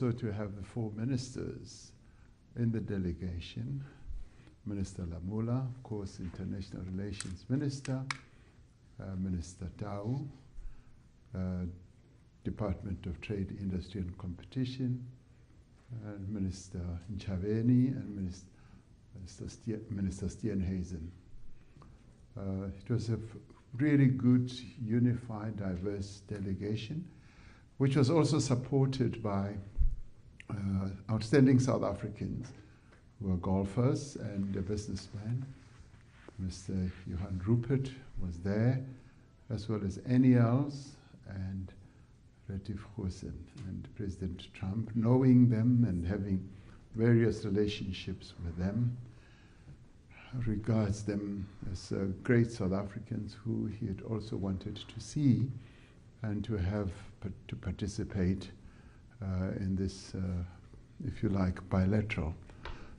So to have the four ministers in the delegation, Minister Lamula, of course, International Relations Minister, Minister Tau, Department of Trade, Industry and Competition, and Minister Nchaveni and Minister Steenhuisen. It was a really good, unified, diverse delegation, which was also supported by outstanding South Africans who are golfers and a businessman. Mr. Johan Rupert was there, as well as Eniels and Retief Goosen and President Trump, knowing them and having various relationships with them, regards them as great South Africans who he had also wanted to see and to have to participate in this, if you like, bilateral.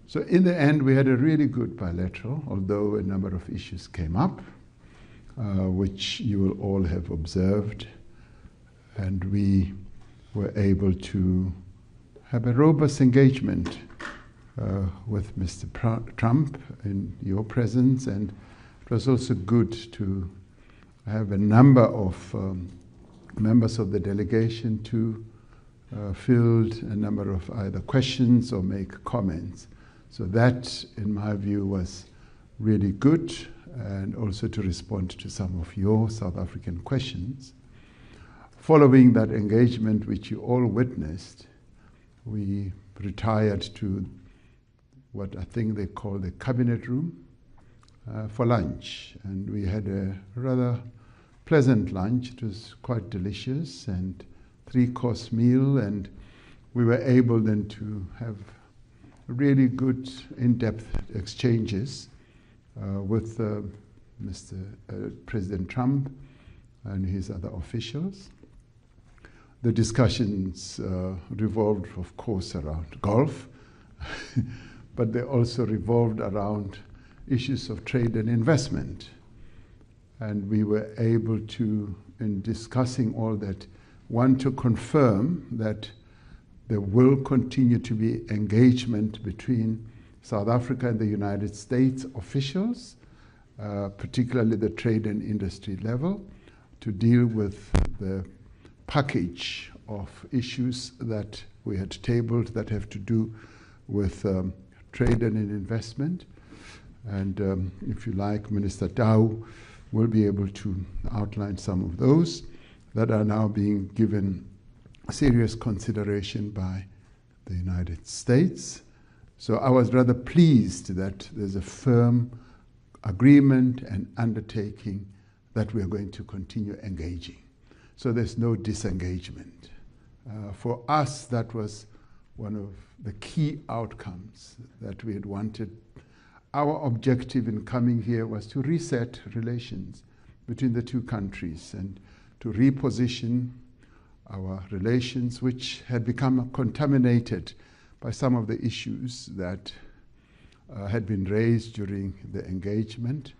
So in the end, we had a really good bilateral, although a number of issues came up, which you will all have observed. And we were able to have a robust engagement with Mr. Trump in your presence. And it was also good to have a number of members of the delegation to field a number of either questions or make comments. So that, in my view, was really good, and also to respond to some of your South African questions. Following that engagement, which you all witnessed, we retired to what I think they call the cabinet room for lunch. And we had a rather pleasant lunch. It was quite delicious, and 3-course meal, and we were able then to have really good in-depth exchanges with President Trump and his other officials. The discussions revolved, of course, around golf, but they also revolved around issues of trade and investment. And we were able to, in discussing all that, one, to confirm that there will continue to be engagement between South Africa and the United States officials, particularly the trade and industry level, to deal with the package of issues that we had tabled that have to do with trade and investment. And if you like, Minister Tau will be able to outline some of those that are now being given serious consideration by the United States. So I was rather pleased that there's a firm agreement and undertaking that we are going to continue engaging. So there's no disengagement. For us, that was one of the key outcomes that we had wanted. Our objective in coming here was to reset relations between the two countries and to reposition our relations, which had become contaminated by some of the issues that had been raised during the engagement,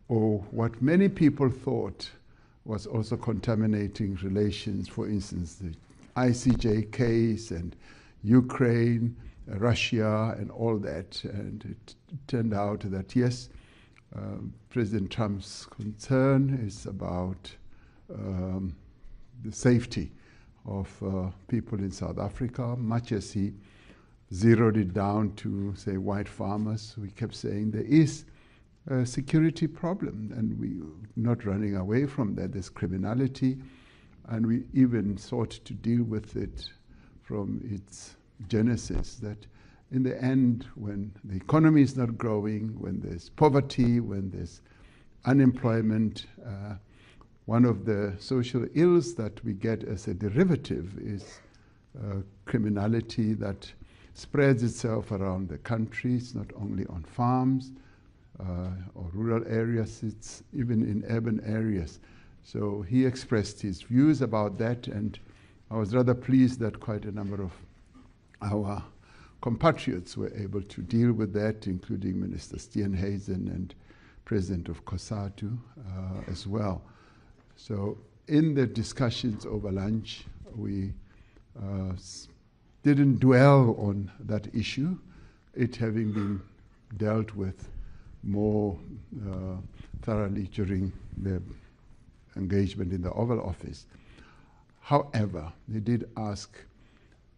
or what many people thought was also contaminating relations, for instance, the ICJ case and Ukraine, Russia, and all that. And it turned out that, yes, President Trump's concern is about the safety of people in South Africa, much as he zeroed it down to, say, white farmers. We kept saying there is a security problem, and we're not running away from that. There's criminality, and we even sought to deal with it from its genesis, that in the end, when the economy is not growing, when there's poverty, when there's unemployment, one of the social ills that we get as a derivative is criminality that spreads itself around the country. It's not only on farms or rural areas, it's even in urban areas. So he expressed his views about that, and I was rather pleased that quite a number of our compatriots were able to deal with that, including Minister Steenhuisen and President of COSATU as well. So in the discussions over lunch, we didn't dwell on that issue, it having been dealt with more thoroughly during the engagement in the Oval Office. However, they did ask,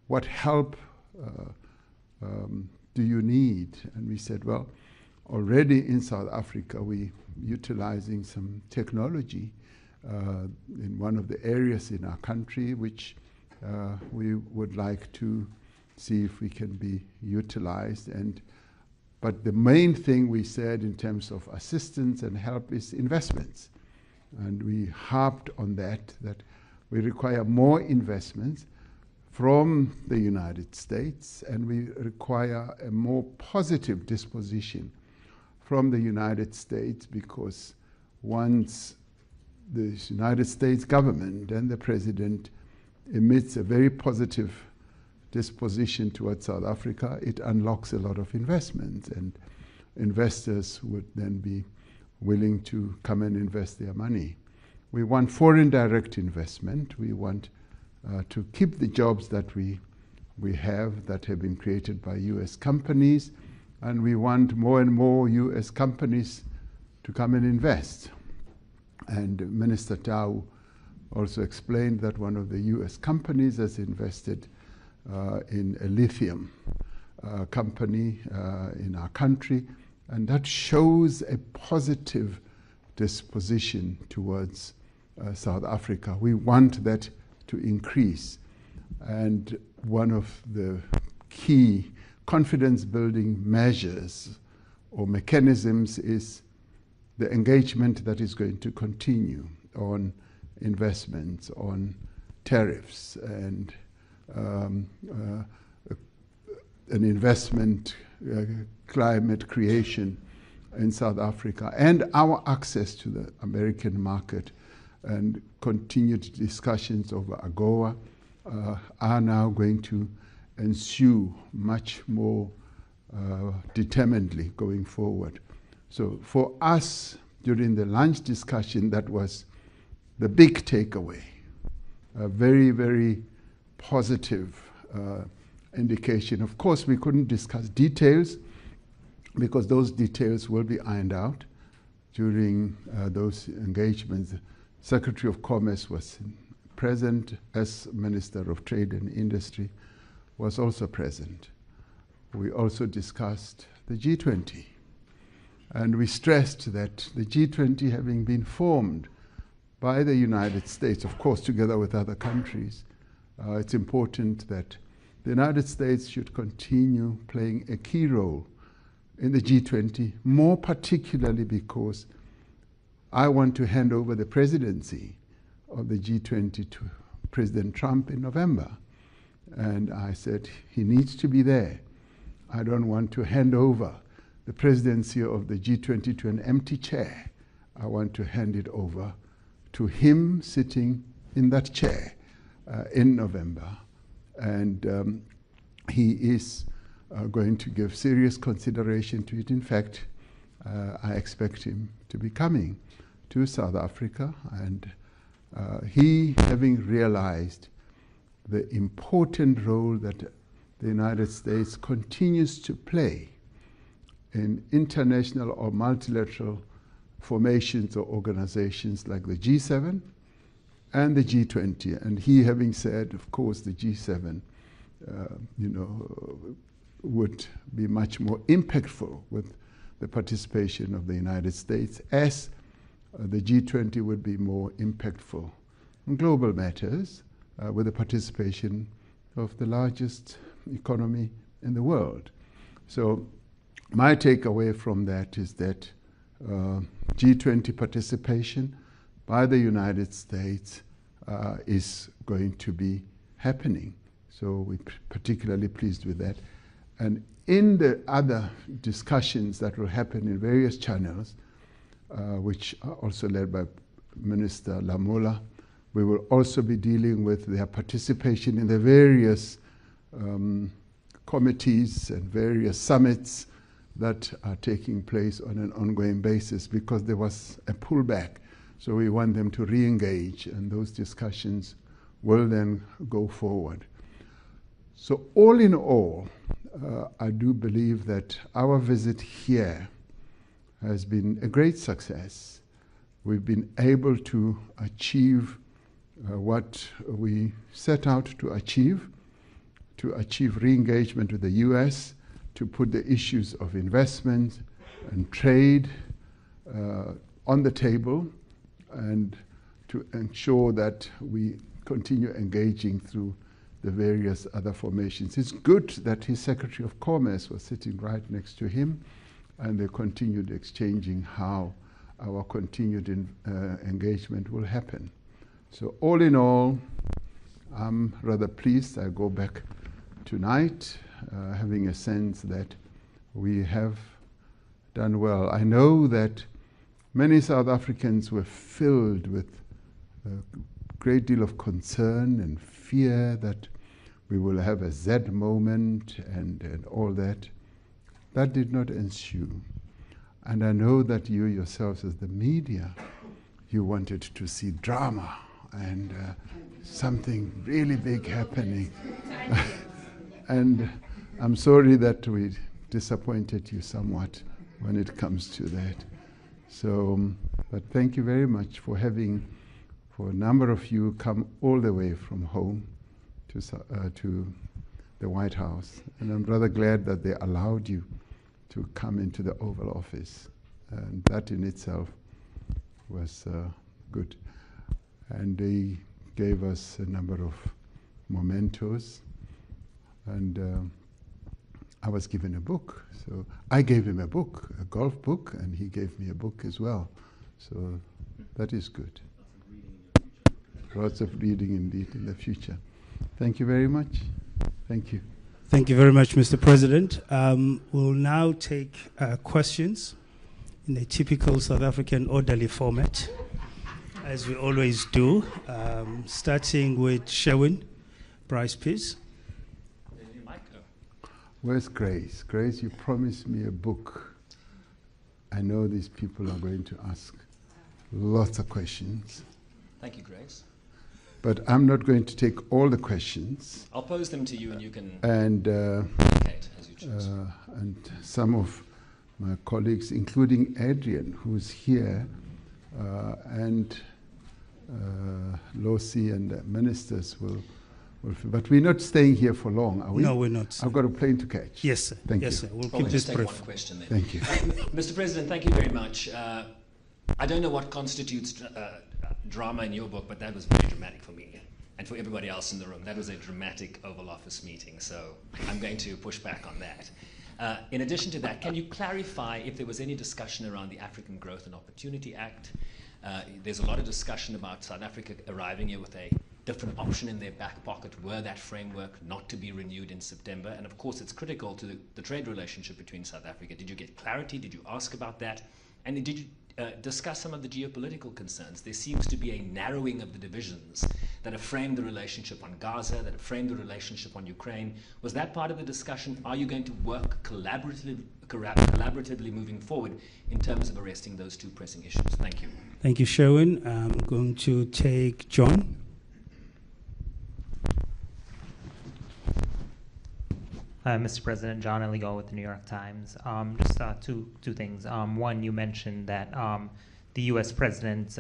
what help do you need? And we said, well, already in South Africa, we're utilizing some technology in one of the areas in our country which we would like to see if we can be utilized. But the main thing we said in terms of assistance and help is investments. And we harped on that we require more investments from the United States, and we require a more positive disposition from the United States, because once the United States government and the president emits a very positive disposition towards South Africa, it unlocks a lot of investment, and investors would then be willing to come and invest their money. We want foreign direct investment. We want to keep the jobs that we have that have been created by US companies, and we want more and more US companies to come and invest. And Minister Tau also explained that one of the US companies has invested in a lithium company in our country, and that shows a positive disposition towards South Africa. We want that to increase, and one of the key confidence building measures or mechanisms is the engagement that is going to continue on investments, on tariffs, and an investment climate creation in South Africa, and our access to the American market. And continued discussions over AGOA are now going to ensue much more determinedly going forward. So for us, during the lunch discussion, that was the big takeaway, a very, very positive indication. Of course, we couldn't discuss details because those details will be ironed out during those engagements. Secretary of Commerce was present, as Minister of Trade and Industry was also present. We also discussed the G20, and we stressed that the G20, having been formed by the United States, of course together with other countries, it's important that the United States should continue playing a key role in the G20, more particularly because I want to hand over the presidency of the G20 to President Trump in November. And I said, he needs to be there. I don't want to hand over the presidency of the G20 to an empty chair. I want to hand it over to him sitting in that chair in November. And he is going to give serious consideration to it. In fact, I expect him to be coming to South Africa, and he, having realized the important role that the United States continues to play in international or multilateral formations or organizations like the G7 and the G20, and he having said, of course, the G7 would be much more impactful with the participation of the United States, as the G20 would be more impactful on global matters with the participation of the largest economy in the world. So my takeaway from that is that G20 participation by the United States is going to be happening. So we're particularly pleased with that. And in the other discussions that will happen in various channels, which are also led by Minister Lamola, we will also be dealing with their participation in the various committees and various summits that are taking place on an ongoing basis, because there was a pullback. So we want them to re-engage, and those discussions will then go forward. So all in all, I do believe that our visit here has been a great success. We've been able to achieve what we set out to achieve re-engagement with the US, to put the issues of investment and trade on the table, and to ensure that we continue engaging through the various other formations. It's good that his Secretary of Commerce was sitting right next to him, and they continued exchanging how our continued engagement will happen. So all in all, I'm rather pleased. I go back tonight having a sense that we have done well. I know that many South Africans were filled with a great deal of concern and fear that we will have a Z moment and all that. That did not ensue. And I know that you yourselves as the media, you wanted to see drama and something really big happening. And I'm sorry that we disappointed you somewhat when it comes to that. So, but thank you very much for having, for a number of you, come all the way from home to the White House. And I'm rather glad that they allowed you to come into the Oval Office. And that in itself was good. And they gave us a number of mementos. And I was given a book. So I gave him a book, a golf book, and he gave me a book as well. So that is good. Lots of reading indeed in the future. Thank you very much. Thank you. Thank you very much, Mr. President. We'll now take questions in a typical South African orderly format, as we always do, starting with Sherwin, Bryce, please. Where's Grace? Grace, you promised me a book. I know these people are going to ask lots of questions. Thank you, Grace. But I'm not going to take all the questions. I'll pose them to you and you can indicate as you choose. And some of my colleagues, including Adrian, who's here, and Losi and the ministers will. But we're not staying here for long, are we? No, we're not. I've got a plane to catch. Yes, sir. Thank you. Yes, sir. We'll Probably keep this take brief. one question then. Thank you. Mr. President, thank you very much. I don't know what constitutes drama in your book, but that was very dramatic for me and for everybody else in the room. That was a dramatic Oval Office meeting, so I'm going to push back on that. In addition to that, can you clarify if there was any discussion around the African Growth and Opportunity Act? There's a lot of discussion about South Africa arriving here with a different option in their back pocket were that framework not to be renewed in September. And of course, it's critical to the trade relationship between South Africa. Did you get clarity? Did you ask about that? And did you discuss some of the geopolitical concerns? There seems to be a narrowing of the divisions that have framed the relationship on Gaza, that have framed the relationship on Ukraine. Was that part of the discussion? Are you going to work collaboratively moving forward in terms of arresting those two pressing issues? Thank you. Thank you, Sherwin. I'm going to take John. Mr. President, John Eligo with the New York Times. Just two things. One, you mentioned that the U.S. president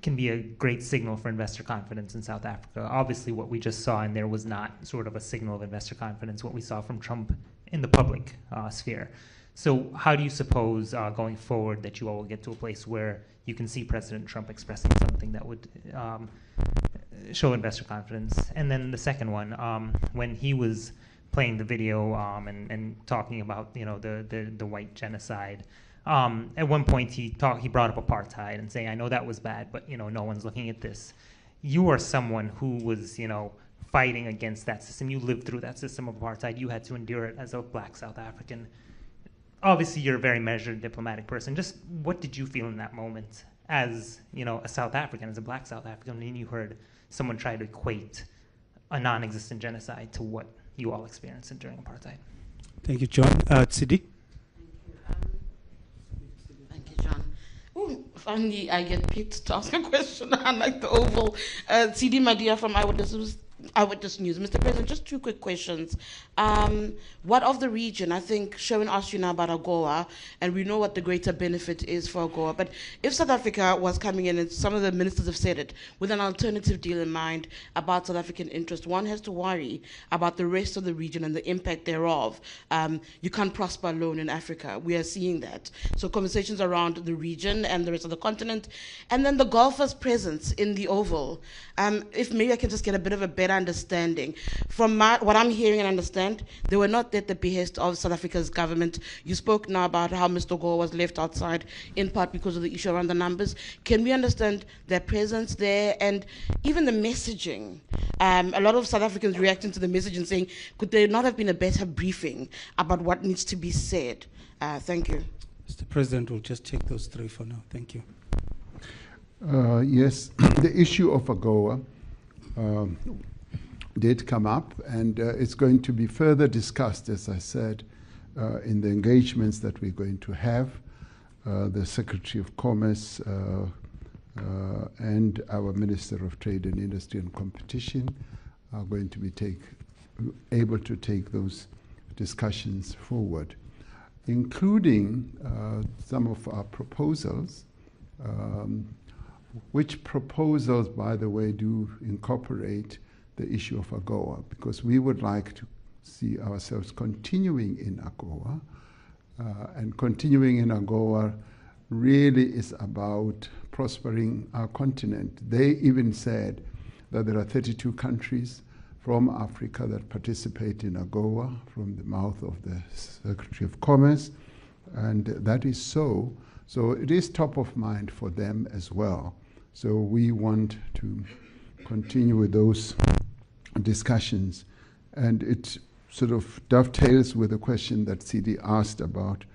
can be a great signal for investor confidence in South Africa. Obviously, what we just saw in there was not sort of a signal of investor confidence, what we saw from Trump in the public sphere. So how do you suppose going forward that you all will get to a place where you can see President Trump expressing something that would show investor confidence? And then the second one, when he was playing the video and talking about the white genocide. At one point he brought up apartheid and saying, I know that was bad, but no one's looking at this. You are someone who was fighting against that system. You lived through that system of apartheid. You had to endure it as a black South African. Obviously you're a very measured diplomatic person. Just what did you feel in that moment as a South African, as a black South African, when you heard someone try to equate a non-existent genocide to what you all experienced during apartheid? Thank you, John. Sidi? Thank you, John. Ooh, finally, I get picked to ask a question unlike the Oval. Sidi Madia from Eyewitness News. Eyewitness News. Mr. President, just two quick questions. What of the region? I think Sherwin asked you now about AGOA, and we know what the greater benefit is for AGOA. But if South Africa was coming in, and some of the ministers have said it, with an alternative deal in mind about South African interest, one has to worry about the rest of the region and the impact thereof. You can't prosper alone in Africa. We are seeing that. So conversations around the region and the rest of the continent, and then the golfers' presence in the Oval. If maybe I can just get a bit of a better understanding. From what I'm hearing and understand, they were not at the behest of South Africa's government. You spoke now about how Mr. Gore was left outside, in part because of the issue around the numbers. Can we understand their presence there and even the messaging? A lot of South Africans reacting to the message and saying, could there not have been a better briefing about what needs to be said? Thank you. Mr. President, we'll just take those three for now. Thank you. Yes, the issue of AGOA did come up, and it's going to be further discussed, as I said, in the engagements that we're going to have. The Secretary of Commerce and our Minister of Trade and Industry and Competition are going to be able to take those discussions forward, including some of our proposals, which proposals, by the way, do incorporate the issue of AGOA, because we would like to see ourselves continuing in AGOA, and continuing in AGOA really is about prospering our continent. They even said that there are 32 countries from Africa that participate in AGOA, from the mouth of the Secretary of Commerce, and that is so. So it is top of mind for them as well. So we want to continue with those discussions. And it sort of dovetails with the question that CD asked about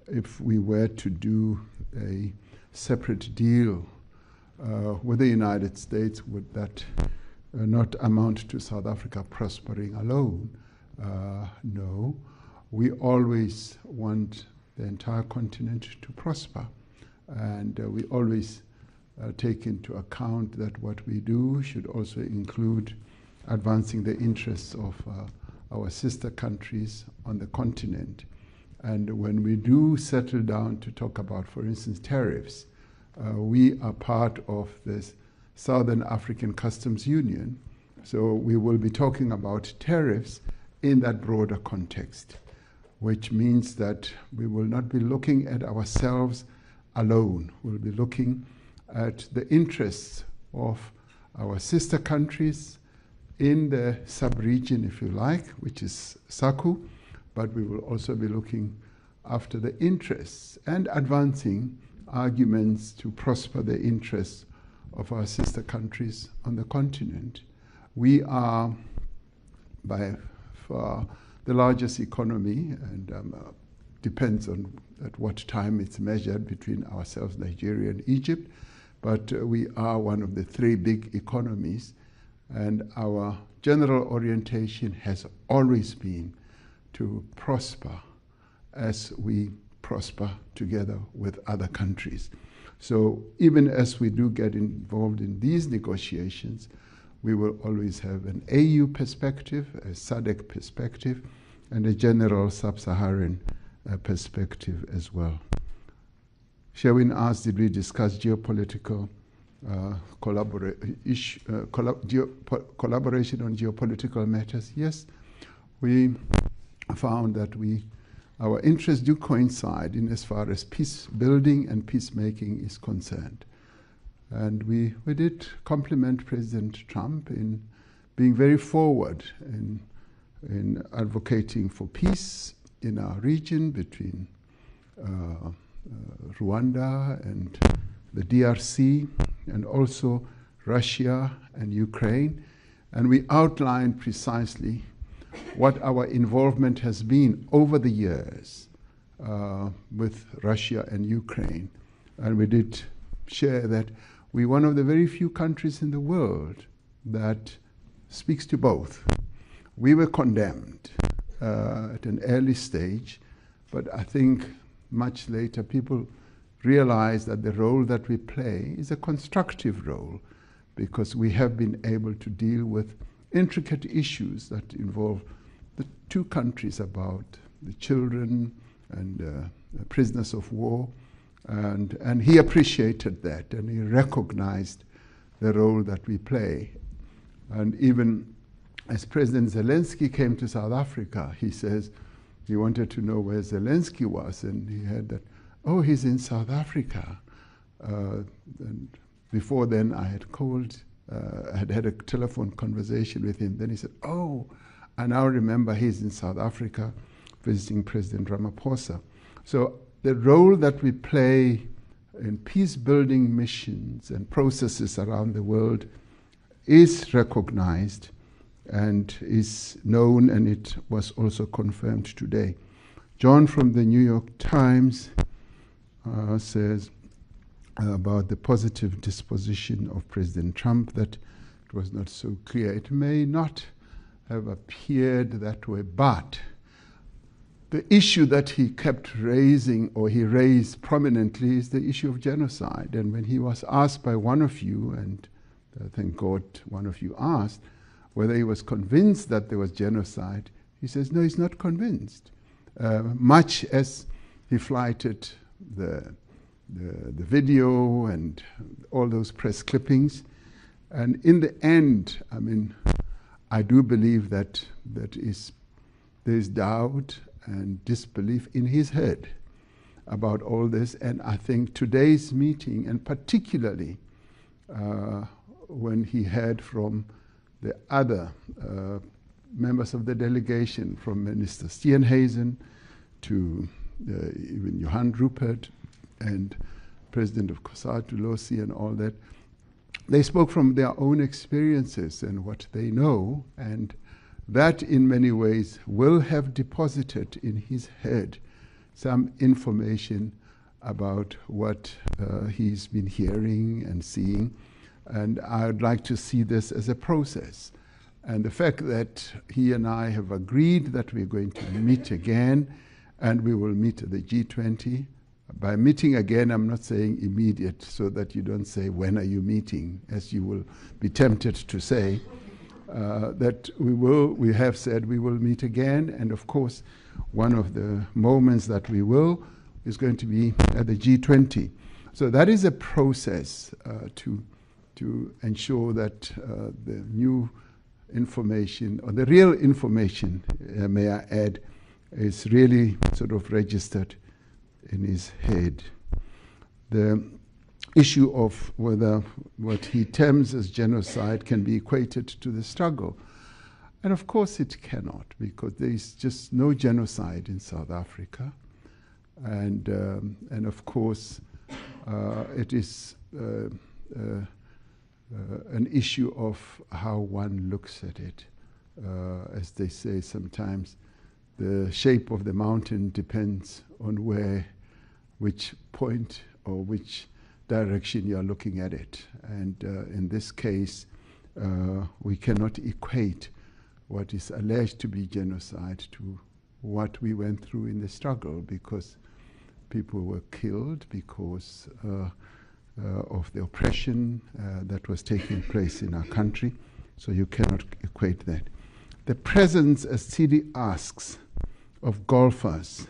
if we were to do a separate deal with the United States, would that not amount to South Africa prospering alone? No. We always want the entire continent to prosper. And we always take into account that what we do should also include advancing the interests of our sister countries on the continent. And when we do settle down to talk about, for instance, tariffs, we are part of this Southern African Customs Union. So we will be talking about tariffs in that broader context, which means that we will not be looking at ourselves alone. We'll be looking at the interests of our sister countries in the sub-region, if you like, which is SACU, but we will also be looking after the interests and advancing arguments to prosper the interests of our sister countries on the continent. We are by far the largest economy, and depends on at what time it's measured between ourselves, Nigeria and Egypt, but we are one of the three big economies, and our general orientation has always been to prosper as we prosper together with other countries. So even as we do get involved in these negotiations, we will always have an AU perspective, a SADC perspective, and a general sub-Saharan perspective as well. Sherwin asked, did we discuss geopolitical collaboration on geopolitical matters? Yes, we found that our interests do coincide in as far as peace building and peacemaking is concerned. And we did compliment President Trump in being very forward in advocating for peace in our region between Rwanda and the DRC, and also Russia and Ukraine. And we outlined precisely what our involvement has been over the years with Russia and Ukraine. And we did share that we're one of the very few countries in the world that speaks to both. We were condemned at an early stage, but I think much later people realized that the role that we play is a constructive role, because we have been able to deal with intricate issues that involve the two countries about the children and prisoners of war. And he appreciated that, and he recognized the role that we play. And even as President Zelensky came to South Africa, he says he wanted to know where Zelensky was, and he had that, oh, he's in South Africa. And before then, I had called, had a telephone conversation with him. Then he said, oh, I now remember he's in South Africa visiting President Ramaphosa. So the role that we play in peace-building missions and processes around the world is recognized and is known, and it was also confirmed today. John from the New York Times says about the positive disposition of President Trump that it was not so clear. It may not have appeared that way, but the issue that he kept raising, or he raised prominently, is the issue of genocide. And when he was asked by one of you, and thank God one of you asked, whether he was convinced that there was genocide, he says, no, he's not convinced. Much as he flighted the video and all those press clippings. And in the end, I mean, I do believe that there's doubt and disbelief in his head about all this. And I think today's meeting, and particularly when he heard from the other members of the delegation, from Minister Steenhuisen to even Johan Rupert and President of COSATU, Losi, and all that, they spoke from their own experiences and what they know, and that in many ways will have deposited in his head some information about what he's been hearing and seeing. And I would like to see this as a process. And the fact that he and I have agreed that we're going to meet again, and we will meet at the G20. By meeting again, I'm not saying immediate, so that you don't say, when are you meeting, as you will be tempted to say. That we have said we will meet again, and of course, one of the moments that we will is going to be at the G20. So that is a process to ensure that the new information, or the real information, may I add, is really sort of registered in his head. The issue of whether what he terms as genocide can be equated to the struggle. And of course it cannot, because there is just no genocide in South Africa. And of course it is an issue of how one looks at it. As they say sometimes, the shape of the mountain depends on which point or which direction you are looking at it. And in this case, we cannot equate what is alleged to be genocide to what we went through in the struggle, because people were killed because of the oppression that was taking place in our country. So you cannot equate that. The presence, as Tsidi asks, of golfers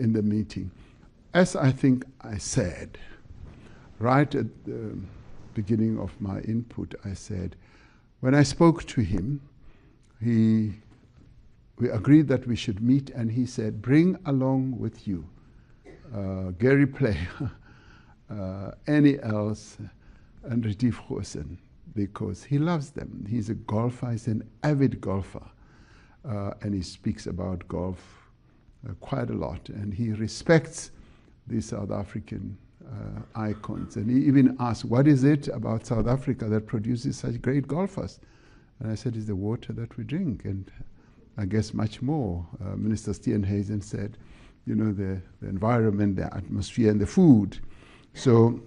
in the meeting. As I think I said, right at the beginning of my input, I said, when I spoke to him, we agreed that we should meet, and he said, bring along with you Gary Player, Annie Els, and Retief Goosen, because he loves them. He's a golfer, he's an avid golfer, and he speaks about golf quite a lot, and he respects the South African icons. And he even asked, what is it about South Africa that produces such great golfers? And I said, it's the water that we drink, and I guess much more. Minister Steenhuisen said, you know, the environment, the atmosphere, and the food. So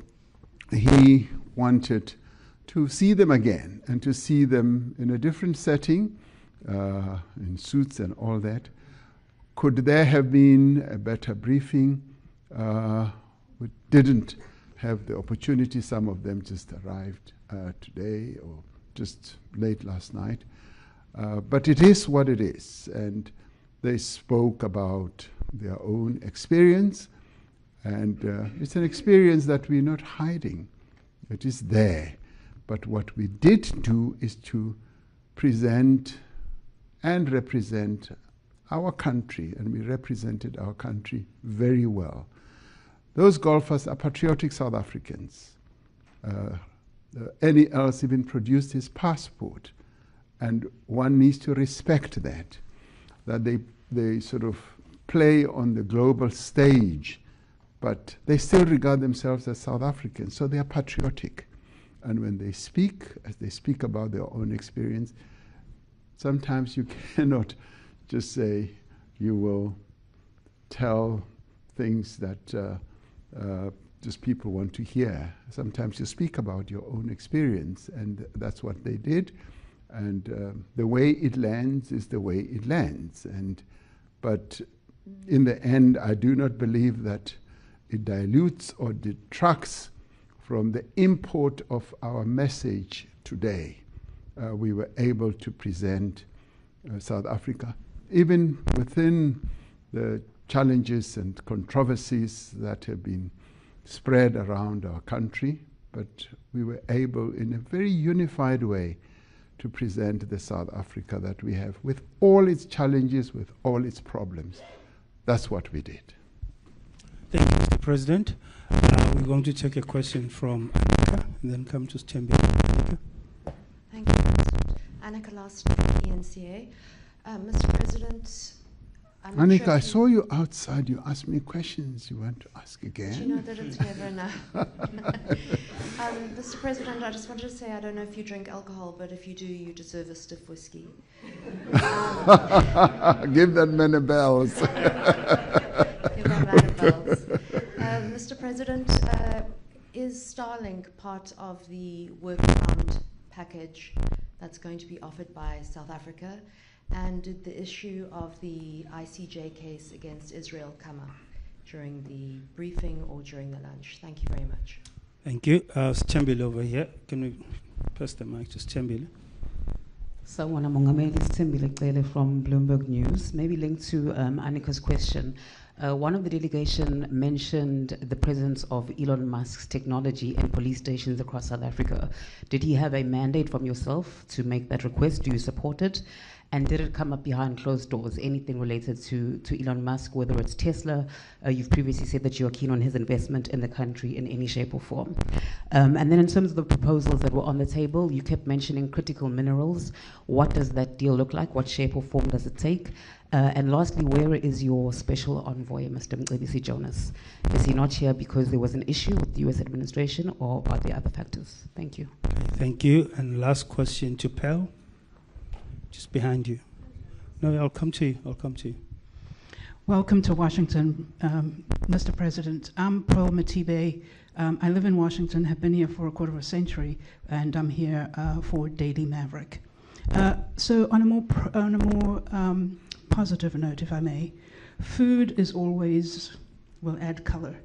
he wanted to see them again, and to see them in a different setting, in suits and all that. Could there have been a better briefing? We didn't have the opportunity. Some of them just arrived today or just late last night. But it is what it is. And they spoke about their own experience. And it's an experience that we're not hiding. It is there. But what we did do is to present and represent our country, and we represented our country very well. Those golfers are patriotic South Africans. Any else even produced his passport, and one needs to respect that they sort of play on the global stage, but they still regard themselves as South Africans, so they are patriotic. And when they speak, as they speak about their own experience, sometimes you cannot just say you will tell things that just people want to hear. Sometimes you speak about your own experience, and that's what they did. And the way it lands is the way it lands. But in the end, I do not believe that it dilutes or detracts from the import of our message today. We were able to present South Africa, even within the challenges and controversies that have been spread around our country, but we were able in a very unified way to present the South Africa that we have with all its challenges, with all its problems. That's what we did. Thank you, Mr. President. We're going to take a question from Annika and then come to Stembi. Annika. Thank you, President. Annika Last, ENCA. Mr. President, Annika, I saw you outside. You asked me questions. You want to ask again? Do you know that it's never enough? Mr. President, I just wanted to say I don't know if you drink alcohol, but if you do, you deserve a stiff whiskey. Give that man a bells. Give that man a bells. Mr. President, is Starlink part of the workaround package that's going to be offered by South Africa? And did the issue of the ICJ case against Israel come up during the briefing or during the lunch? Thank you very much. Thank you. Stembile over here. Can we pass the mic to Stembile? Sawubona Mongameli, Stembile Cele from Bloomberg News. Maybe linked to Annika's question. One of the delegation mentioned the presence of Elon Musk's technology in police stations across South Africa. Did he have a mandate from yourself to make that request? Do you support it? And did it come up behind closed doors? Anything related to Elon Musk, whether it's Tesla? You've previously said that you are keen on his investment in the country in any shape or form. And then in terms of the proposals that were on the table, you kept mentioning critical minerals. What does that deal look like? What shape or form does it take? And lastly, where is your special envoy, Mr. Mcebisi Jonas? Is he not here because there was an issue with the US administration, or are there other factors? Thank you. Okay, thank you. And last question to Pearl. Just behind you. No, I'll come to you. Welcome to Washington, Mr. President. I'm Pearl Matibe. I live in Washington, have been here for a quarter of a century, and I'm here for Daily Maverick. So on a more positive note, if I may, food is always, will add color.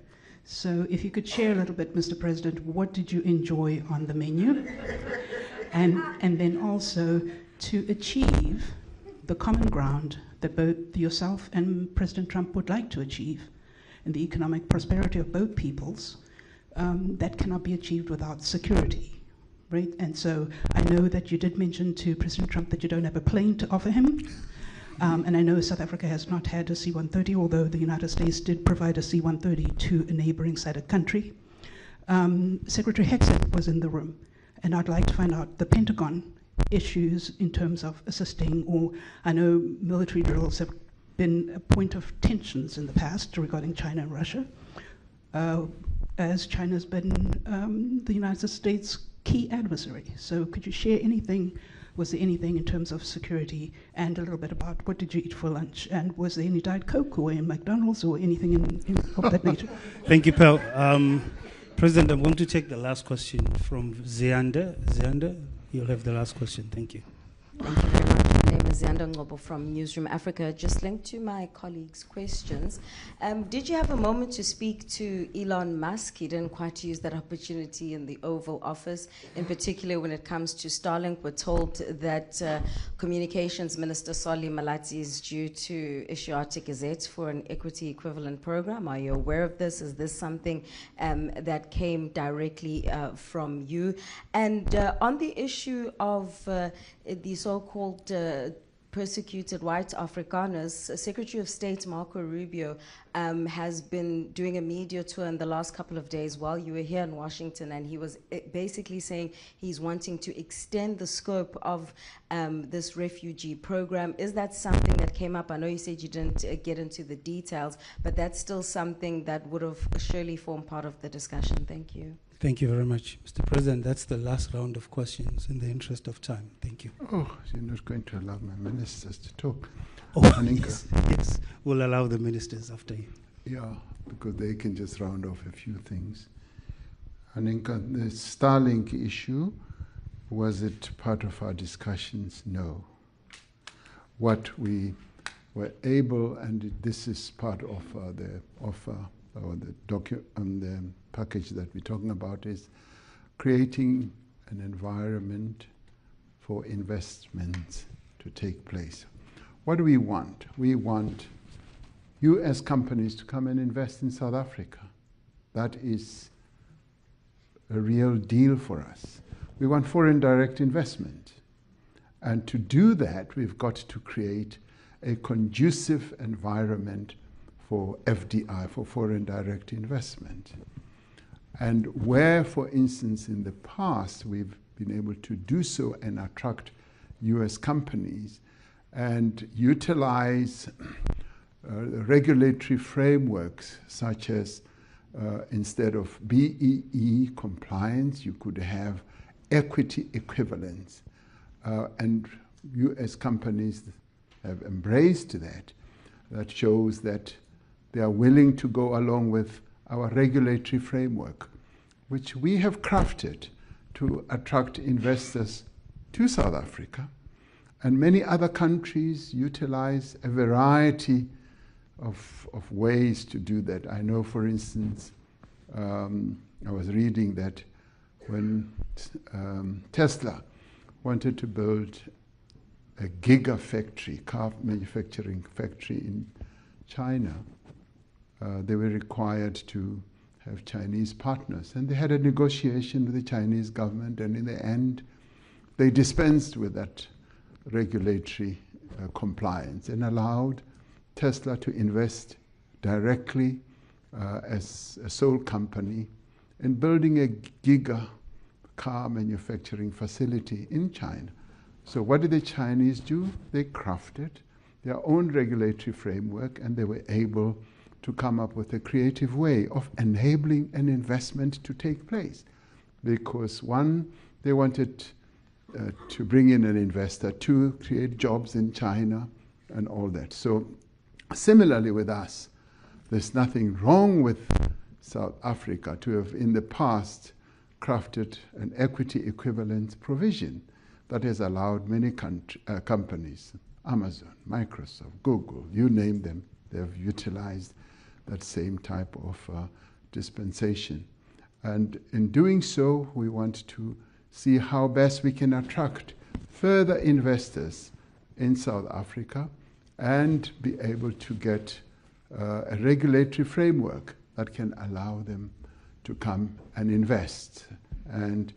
So if you could share a little bit, Mr. President, what did you enjoy on the menu? And then also, to achieve the common ground that both yourself and President Trump would like to achieve, and the economic prosperity of both peoples, that cannot be achieved without security, right? And so I know that you did mention to President Trump that you don't have a plane to offer him, and I know South Africa has not had a C-130, although the United States did provide a C-130 to a neighboring cited country. Secretary Hegseth was in the room, and I'd like to find out the Pentagon issues in terms of assisting, or I know military drills have been a point of tensions in the past regarding China and Russia, as China's been the United States' key adversary. So could you share anything? Was there anything in terms of security, and a little bit about what did you eat for lunch, and was there any Diet Coke or in McDonald's or anything of that nature? Thank you, Pearl. President, I'm going to take the last question from Zeander. Zeander, you'll have the last question. Thank you. Thank you very much. My name is Ziyanda Ngcobo from Newsroom Africa. Just linked to my colleagues' questions. Did you have a moment to speak to Elon Musk? He didn't quite use that opportunity in the Oval Office, in particular when it comes to Starlink. We're told that Communications Minister Solly Malatsi is due to issue Arctic Gazette for an equity equivalent program. Are you aware of this? Is this something that came directly from you? And on the issue of the so-called persecuted white Afrikaners, Secretary of State Marco Rubio has been doing a media tour in the last couple of days while you were here in Washington, and he was basically saying he's wanting to extend the scope of this refugee program. Is that something that came up? I know you said you didn't get into the details, but that's still something that would have surely formed part of the discussion. Thank you. Thank you very much, Mr. President. That's the last round of questions in the interest of time. Thank you. Oh, you're not going to allow my ministers to talk. Oh, yes, we'll allow the ministers after you. Yeah, because they can just round off a few things. Aninka, the Starlink issue, was it part of our discussions? No. What we were able, and this is part of the offer or the package that we're talking about, is creating an environment for investments to take place. What do we want? We want US companies to come and invest in South Africa. That is a real deal for us. We want foreign direct investment. And to do that, we've got to create a conducive environment for FDI, for foreign direct investment. And where, for instance, in the past, we've been able to do so and attract US companies and utilize regulatory frameworks such as instead of BEE compliance, you could have equity equivalence. And US companies have embraced that. That shows that they are willing to go along with our regulatory framework, which we have crafted to attract investors to South Africa. And many other countries utilize a variety of ways to do that. I know, for instance, I was reading that when Tesla wanted to build a gigafactory, car manufacturing factory in China, they were required to have Chinese partners. And they had a negotiation with the Chinese government, and in the end, they dispensed with that regulatory compliance and allowed Tesla to invest directly as a sole company in building a giga car manufacturing facility in China. So what did the Chinese do? They crafted their own regulatory framework, and they were able to come up with a creative way of enabling an investment to take place. Because one, they wanted to bring in an investor, two, create jobs in China and all that. So similarly with us, there's nothing wrong with South Africa to have in the past crafted an equity equivalence provision that has allowed many companies, Amazon, Microsoft, Google, you name them, they have utilized that same type of dispensation. And in doing so, we want to see how best we can attract further investors in South Africa and be able to get a regulatory framework that can allow them to come and invest. And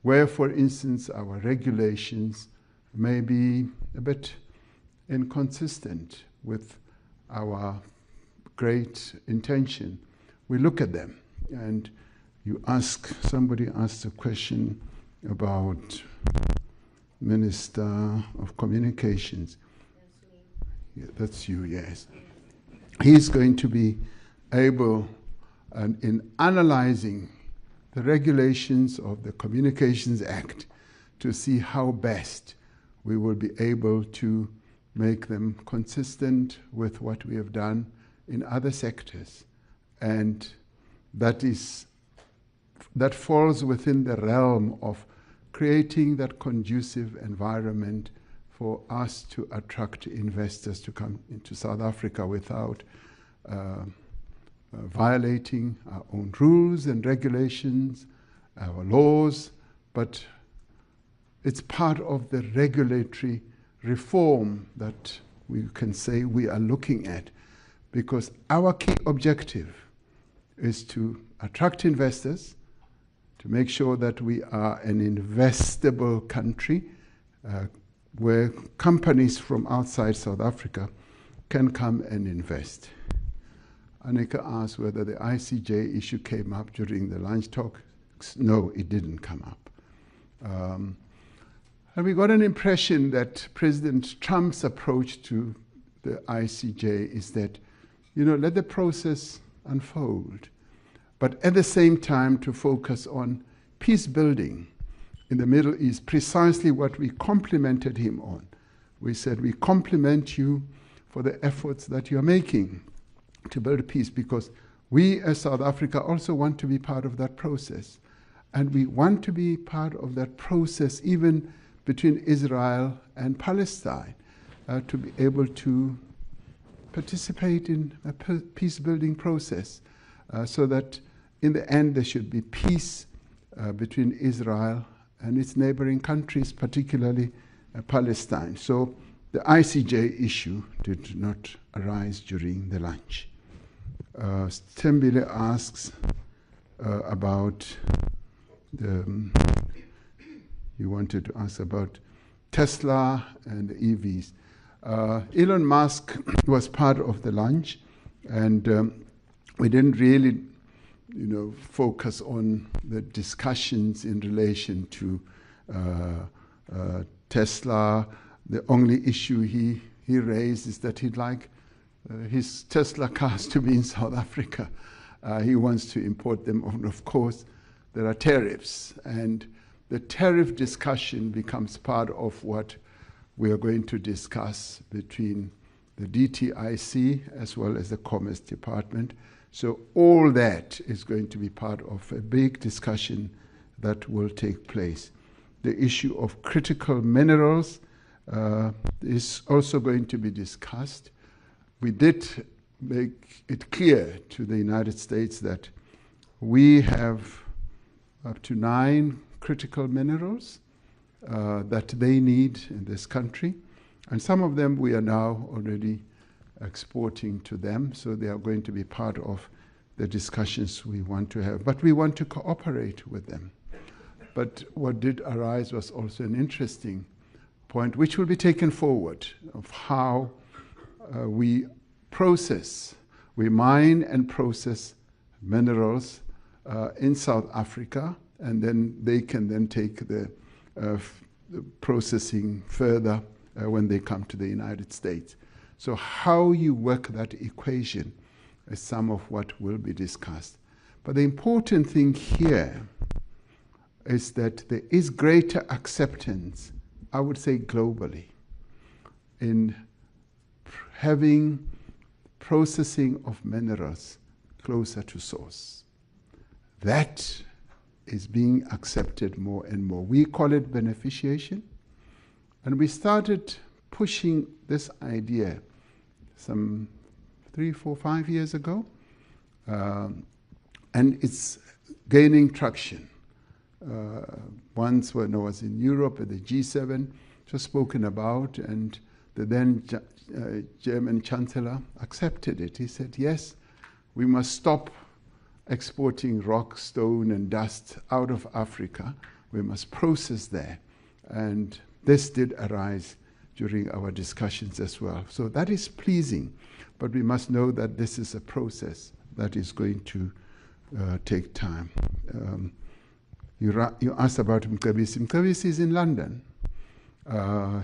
where, for instance, our regulations may be a bit inconsistent with our great intention, we look at them. And somebody asked a question about Minister of Communications. Yeah, that's you, yes. He's going to be able, in analyzing the regulations of the Communications Act, to see how best we will be able to make them consistent with what we have done in other sectors. And that falls within the realm of creating that conducive environment for us to attract investors to come into South Africa without violating our own rules and regulations, our laws, but it's part of the regulatory reform that we can say we are looking at, because our key objective is to attract investors, to make sure that we are an investable country where companies from outside South Africa can come and invest. Annika asked whether the ICJ issue came up during the lunch talk. No, it didn't come up. And we got an impression that President Trump's approach to the ICJ is that, let the process unfold, but at the same time to focus on peace building in the Middle East, precisely what we complimented him on. We said, we compliment you for the efforts that you're making to build peace, because we as South Africa also want to be part of that process. And we want to be part of that process even between Israel and Palestine, to be able to participate in a peace-building process, so that in the end there should be peace between Israel and its neighboring countries, particularly Palestine. So the ICJ issue did not arise during the lunch. Stembile asks about you wanted to ask about Tesla and the EVs. Elon Musk was part of the lunch, and we didn't really, focus on the discussions in relation to Tesla. The only issue he raised is that he'd like his Tesla cars to be in South Africa. He wants to import them, and of course, there are tariffs, and the tariff discussion becomes part of what we are going to discuss between the DTIC as well as the Commerce Department. So all that is going to be part of a big discussion that will take place. The issue of critical minerals is also going to be discussed. We did make it clear to the United States that we have up to 9 critical minerals that they need in this country. And some of them we are now already exporting to them, so they are going to be part of the discussions we want to have. But we want to cooperate with them. But what did arise was also an interesting point, which will be taken forward, of how we mine and process minerals in South Africa, and then they can then take the processing further when they come to the United States. So how you work that equation is some of what will be discussed. But the important thing here is that there is greater acceptance, I would say globally, in having processing of minerals closer to source. That is being accepted more and more. We call it beneficiation, and we started pushing this idea some 3, 4, 5 years ago, and it's gaining traction. Once when I was in Europe at the G7, it was spoken about, and the then German Chancellor accepted it. He said, yes, we must stop exporting rock, stone, and dust out of Africa. We must process there. And this did arise during our discussions as well. So that is pleasing, but we must know that this is a process that is going to take time. You asked about Mcebisi. Mcebisi is in London.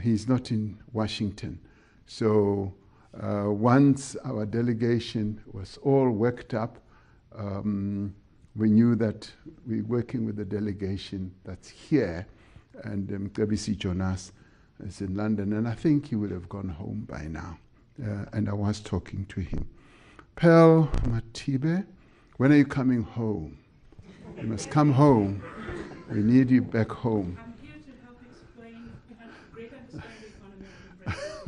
He's not in Washington. So once our delegation was all worked up, we knew that we're working with the delegation that's here, and Mcebisi Jonas is in London, and I think he would have gone home by now. And I was talking to him. Pearl Matibe, when are you coming home? You must come home. We need you back home. I'm here to help explain, have great understanding on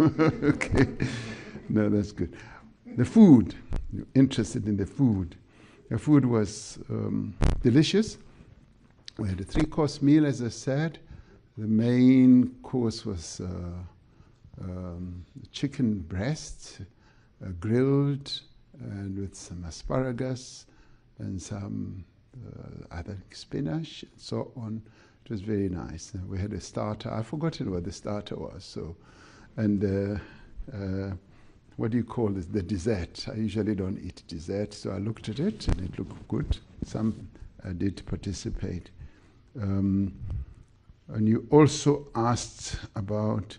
Okay. No, that's good. The food, you're interested in the food. The food was delicious. We had a 3-course meal, as I said. The main course was chicken breast, grilled, and with some asparagus and some other spinach and so on. It was very nice. We had a starter. I've forgotten what the starter was. So, and what do you call this? The dessert. I usually don't eat dessert, so I looked at it and it looked good. Some did participate. And you also asked about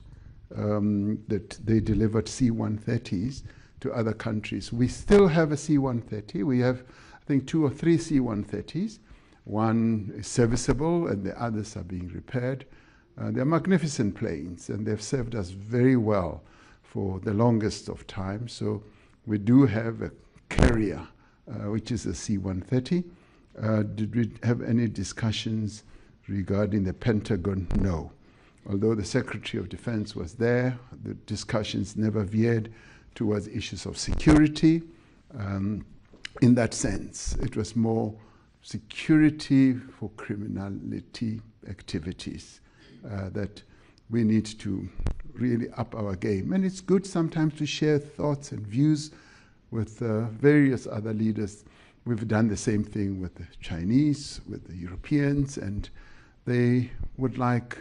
that they delivered C-130s to other countries. We still have a C-130. We have, I think, 2 or 3 C-130s. One is serviceable and the others are being repaired. They're magnificent planes and they've served us very well for the longest of time. So we do have a carrier, which is a C-130. Did we have any discussions regarding the Pentagon? No. Although the Secretary of Defense was there, the discussions never veered towards issues of security. In that sense, it was more security for criminality activities that we need to really up our game. And it's good sometimes to share thoughts and views with various other leaders. We've done the same thing with the Chinese, with the Europeans, and they would like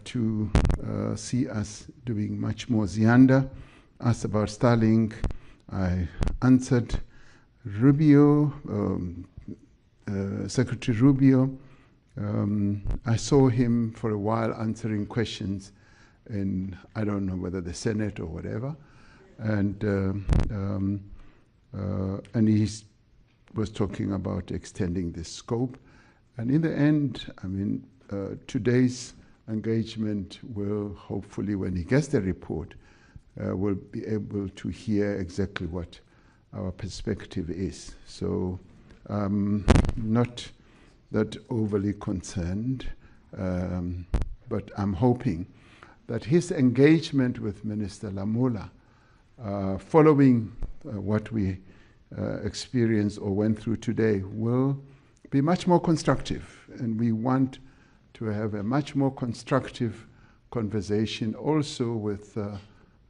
to see us doing much more. Zianda asked about Starlink. I answered Rubio, Secretary Rubio. I saw him for a while answering questions in, I don't know whether the Senate or whatever, and he was talking about extending the scope. And in the end, I mean, today's engagement will hopefully, when he gets the report, will be able to hear exactly what our perspective is. So I'm not that overly concerned, but I'm hoping that his engagement with Minister Lamola, following what we experienced or went through today, will be much more constructive. And we want to have a much more constructive conversation also with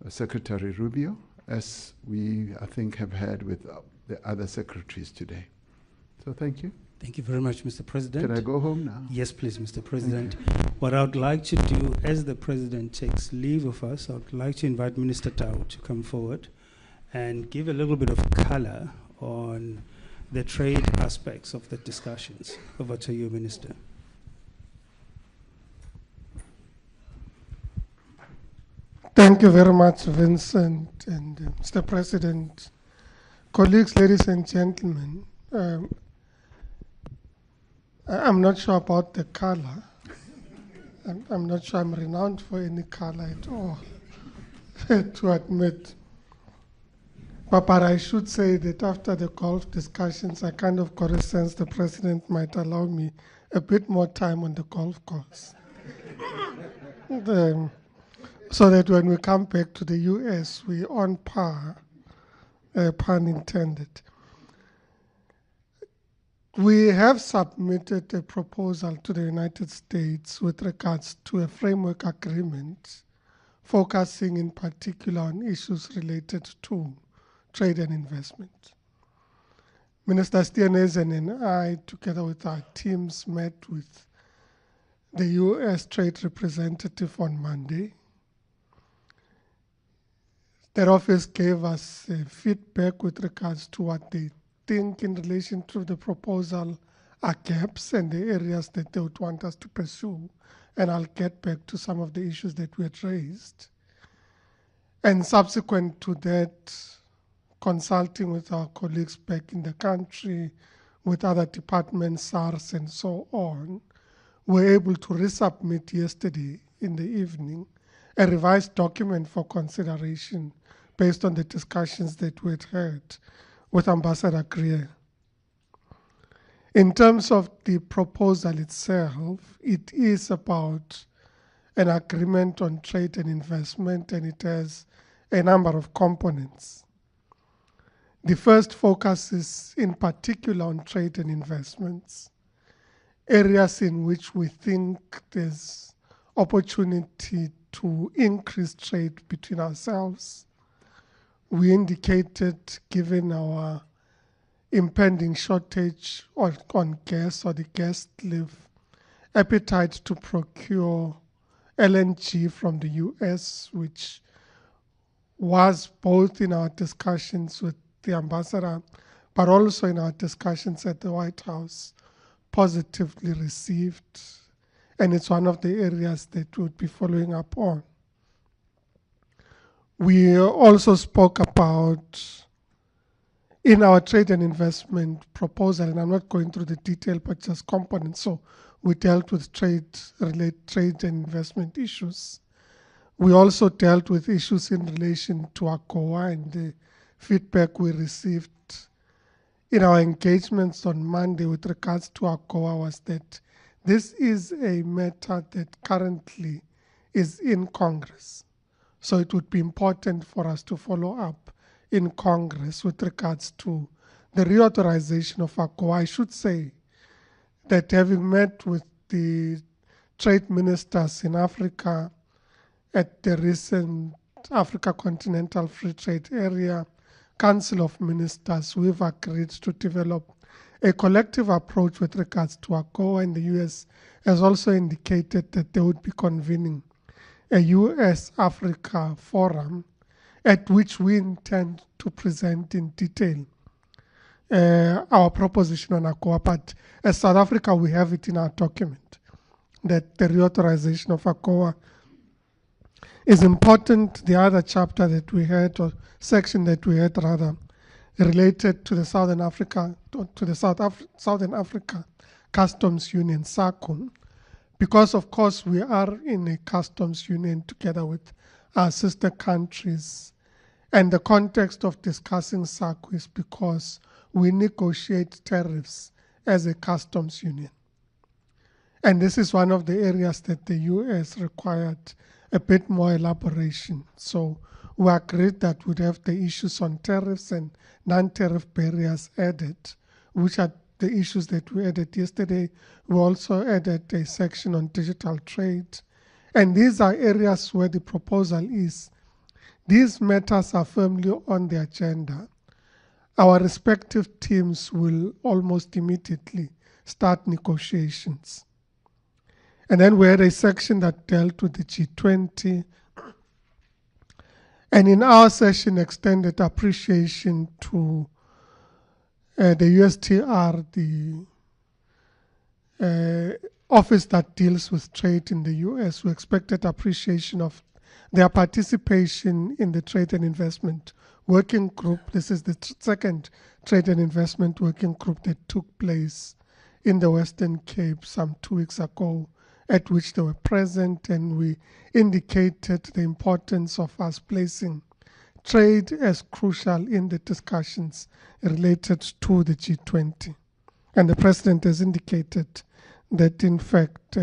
Secretary Rubio, as we, I think, have had with the other secretaries today. So thank you. Thank you very much, Mr. President. Can I go home now? Yes, please, Mr. President. What I would like to do, as the President takes leave of us, I would like to invite Minister Tau to come forward and give a little bit of color on the trade aspects of the discussions. Over to you, Minister. Thank you very much, Vincent and Mr. President. Colleagues, ladies and gentlemen, I'm not sure about the color. I'm not sure I'm renowned for any color at all, to admit. But I should say that after the golf discussions, I kind of got a sense the President might allow me a bit more time on the golf course. So that when we come back to the US, we're on par, pun intended. We have submitted a proposal to the United States with regards to a framework agreement, focusing in particular on issues related to trade and investment. Minister Steenhuisen and I, together with our teams, met with the US trade representative on Monday. Their office gave us feedback with regards to what they think in relation to the proposal are gaps and the areas that they would want us to pursue. And I'll get back to some of the issues that we had raised. And subsequent to that, consulting with our colleagues back in the country, with other departments, SARS and so on, we were able to resubmit yesterday in the evening a revised document for consideration based on the discussions that we had with Ambassador Greer. In terms of the proposal itself, it is about an agreement on trade and investment, and it has a number of components. The first focuses in particular on trade and investments, areas in which we think there's opportunity to increase trade between ourselves. We indicated, given our impending shortage on gas or the gas cliff, appetite to procure LNG from the US, which was both in our discussions with the ambassador, but also in our discussions at the White House, positively received. And it's one of the areas that we would be following up on. We also spoke about, in our trade and investment proposal, and I'm not going through the detail, but just components. So we dealt with trade and investment issues. We also dealt with issues in relation to AGOA, and the feedback we received in our engagements on Monday with regards to AGOA was that this is a matter that currently is in Congress. So it would be important for us to follow up in Congress with regards to the reauthorization of AGOA. I should say that having met with the trade ministers in Africa at the recent Africa Continental Free Trade Area Council of Ministers, we've agreed to develop a collective approach with regards to AGOA, and the US has also indicated that they would be convening a US-Africa forum at which we intend to present in detail our proposition on AGOA. But as South Africa, we have it in our document that the reauthorization of AGOA is important. The other chapter that we had, or section that we had rather, related to the Southern Africa Customs Union, SACU, because of course we are in a customs union together with our sister countries. And the context of discussing SACU is because we negotiate tariffs as a customs union. And this is one of the areas that the US required a bit more elaboration. So we agreed that we'd have the issues on tariffs and non-tariff barriers added, which are the issues that we added yesterday. We also added a section on digital trade. And these are areas where the proposal is, these matters are firmly on the agenda. Our respective teams will almost immediately start negotiations. And then we had a section that dealt with the G20. And in our session, extended appreciation to the USTR, the office that deals with trade in the US. We expected appreciation of their participation in the Trade and Investment Working Group. This is the second Trade and Investment Working Group that took place in the Western Cape some 2 weeks ago, at which they were present, and we indicated the importance of us placing trade as crucial in the discussions related to the G20. And the President has indicated that, in fact,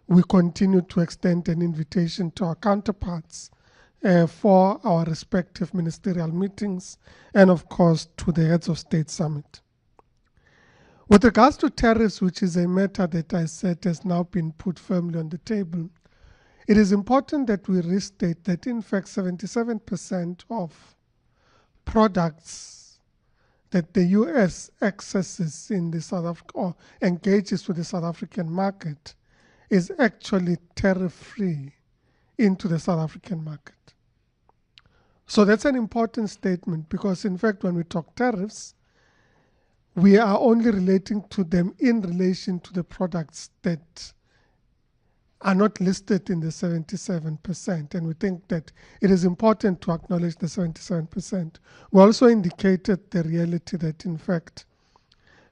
we continue to extend an invitation to our counterparts for our respective ministerial meetings, and of course to the Heads of State Summit. With regards to tariffs, which is a matter that I said has now been put firmly on the table, it is important that we restate that in fact 77% of products that the US accesses in the South Africa or engages with the South African market is actually tariff-free into the South African market. So that's an important statement, because in fact when we talk tariffs, we are only relating to them in relation to the products that are not listed in the 77%. And we think that it is important to acknowledge the 77%. We also indicated the reality that, in fact,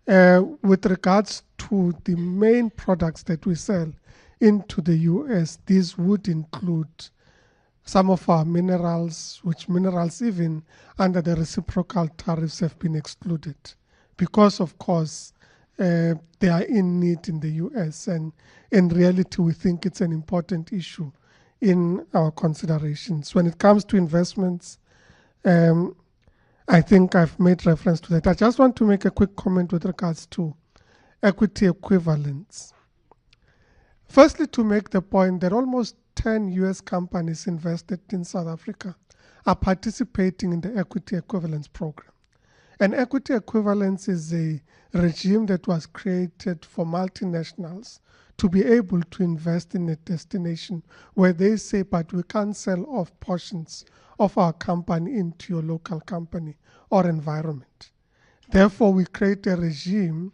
with regards to the main products that we sell into the US, these would include some of our minerals, which minerals even under the reciprocal tariffs have been excluded, because of course they are in need in the US. And in reality, we think it's an important issue in our considerations. When it comes to investments, I think I've made reference to that. I just want to make a quick comment with regards to equity equivalence. Firstly, to make the point that almost 10 US companies invested in South Africa are participating in the equity equivalence program. And equity equivalence is a regime that was created for multinationals to be able to invest in a destination where they say, but we can't sell off portions of our company into your local company or environment. Therefore, we create a regime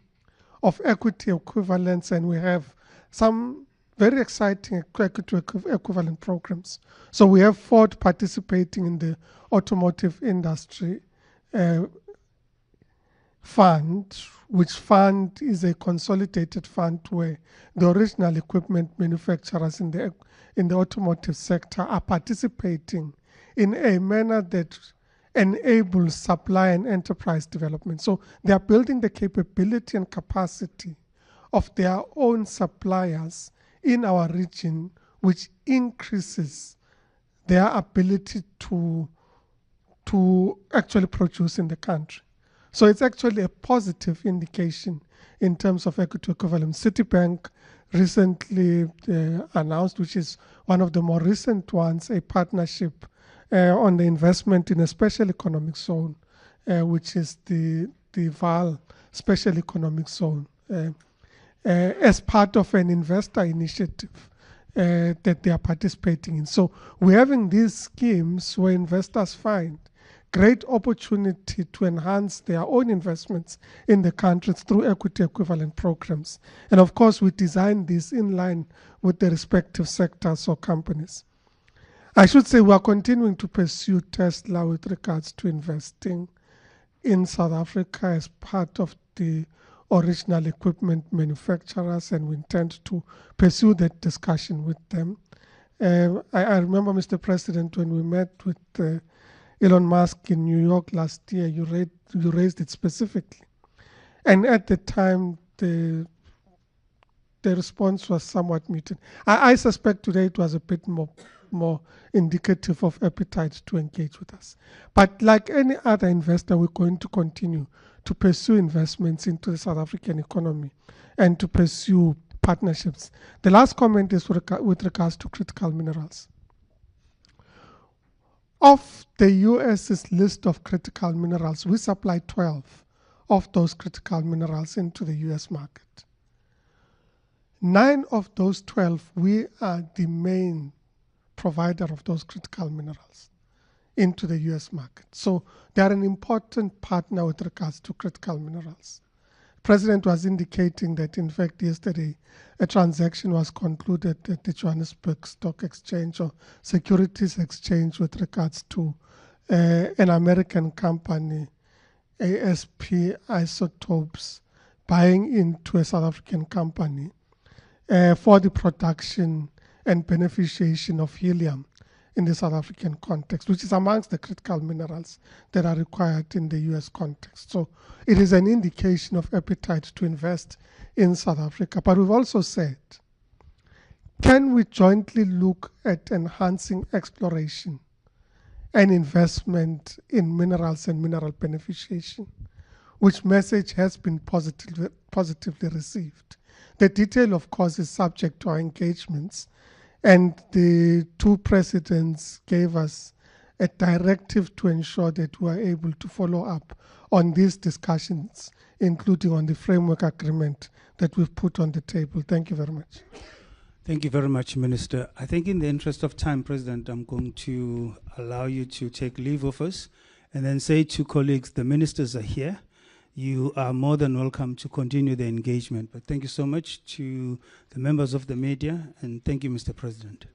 of equity equivalence, and we have some very exciting equity equivalent programs. So we have Ford participating in the automotive industry fund, which fund is a consolidated fund where the original equipment manufacturers in the automotive sector are participating in a manner that enables supply and enterprise development. So they are building the capability and capacity of their own suppliers in our region, which increases their ability to actually produce in the country. So it's actually a positive indication in terms of equity equivalence. Citibank recently announced, which is one of the more recent ones, a partnership on the investment in a special economic zone, which is the VAL Special Economic Zone, as part of an investor initiative that they are participating in. So we're having these schemes where investors find great opportunity to enhance their own investments in the country through equity equivalent programs. And of course, we design this in line with the respective sectors or companies. I should say we are continuing to pursue Tesla with regards to investing in South Africa as part of the original equipment manufacturers, and we intend to pursue that discussion with them. I remember, Mr. President, when we met with Elon Musk in New York last year, you raised it specifically. And at the time, the response was somewhat muted. I suspect today it was a bit more indicative of appetite to engage with us. But like any other investor, we're going to continue to pursue investments into the South African economy and to pursue partnerships. The last comment is with regards to critical minerals. Of the US's list of critical minerals, we supply 12 of those critical minerals into the US market. 9 of those 12, we are the main provider of those critical minerals into the US market. So they are an important partner with regards to critical minerals. The President was indicating that, in fact, yesterday a transaction was concluded at the Johannesburg Stock Exchange or Securities Exchange with regards to an American company, ASP Isotopes, buying into a South African company for the production and beneficiation of helium in the South African context, which is amongst the critical minerals that are required in the US context. So it is an indication of appetite to invest in South Africa. But we've also said, can we jointly look at enhancing exploration and investment in minerals and mineral beneficiation, which message has been positively received. The detail, of course, is subject to our engagements, and the 2 presidents gave us a directive to ensure that we are able to follow up on these discussions, including on the framework agreement that we've put on the table. Thank you very much. Thank you very much, Minister. I think in the interest of time, President, I'm going to allow you to take leave of us and then say to colleagues, the ministers are here. You are more than welcome to continue the engagement. But thank you so much to the members of the media, and thank you, Mr. President.